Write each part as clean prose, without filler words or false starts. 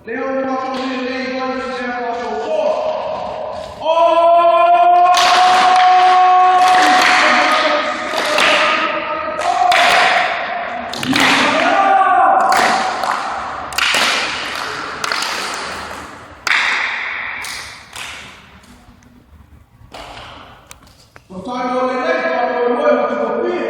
Leão passou o Riley, agora o Leão passou o Pô. Oh! Não sai do Lelê, para o irmão, mas o copia.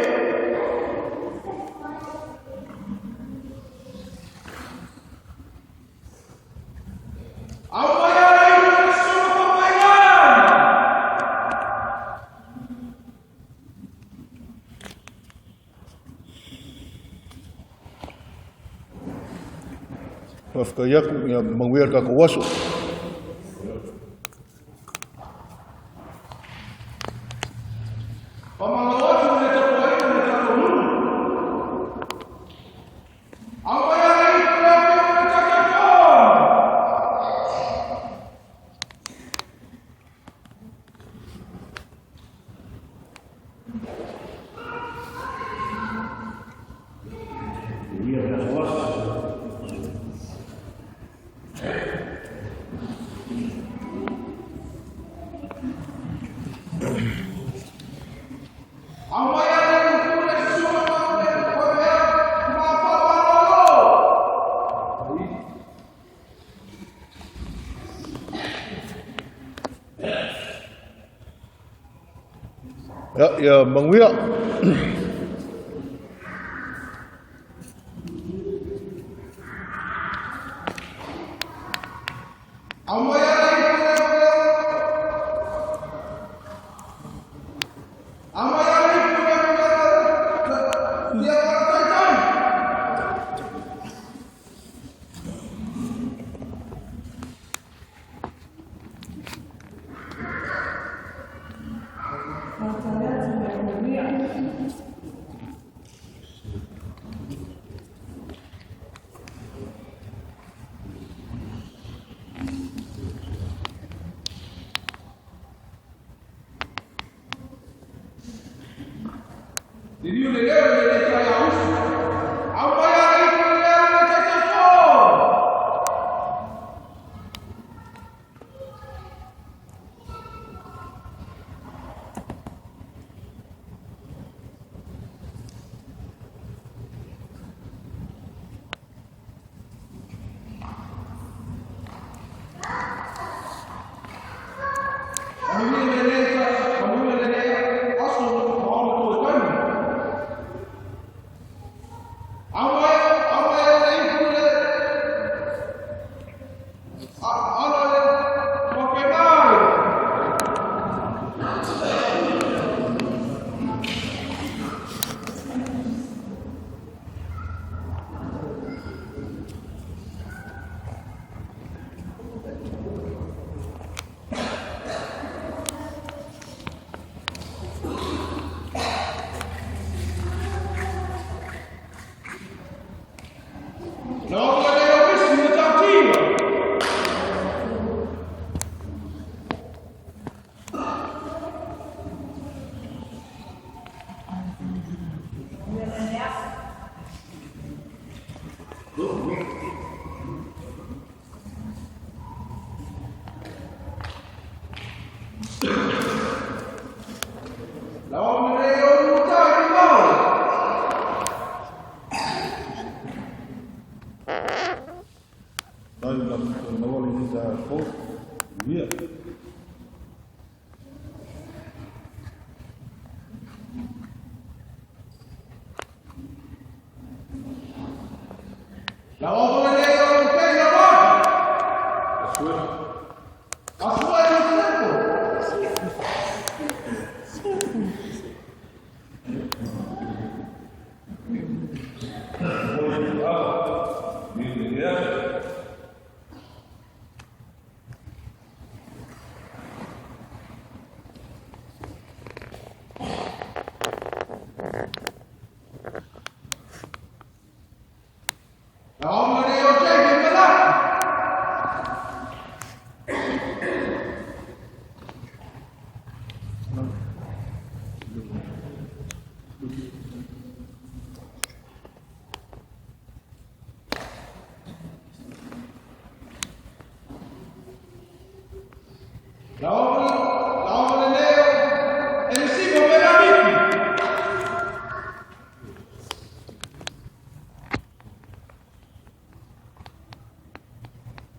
Kaya mangwir ka kawaso. Ya mangwir. Now,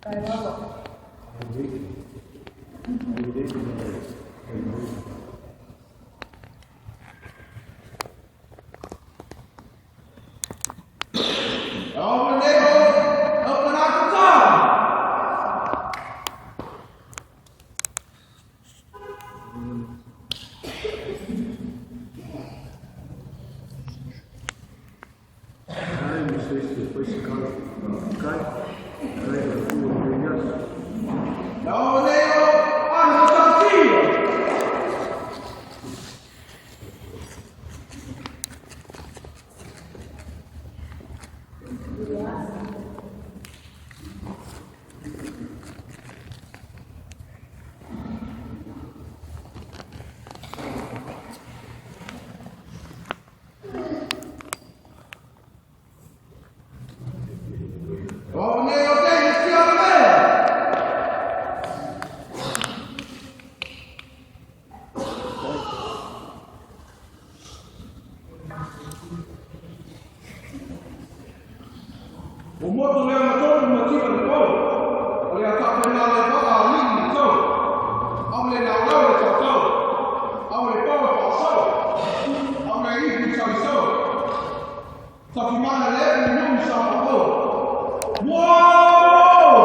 Open the neighborhood, open out the tongue. Ai, não sei se depois esse cara cai da rua, criança. Open the neighborhood, I'm the tortilla. Open the neighborhood, let's see on the man. O moto le ama tō ma tika le pō. O le ataka nā le waka a lini ni tō. Au le nā rau le tō tō. Au le pō e pā sō. Au le ihi tau sō. Taki mana le e ni numi sa ma pō. Wow!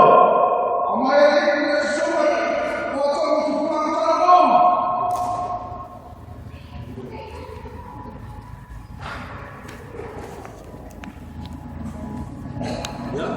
Au mai e le kune sō mai. O a tō tu punanga tāna pō. Ja?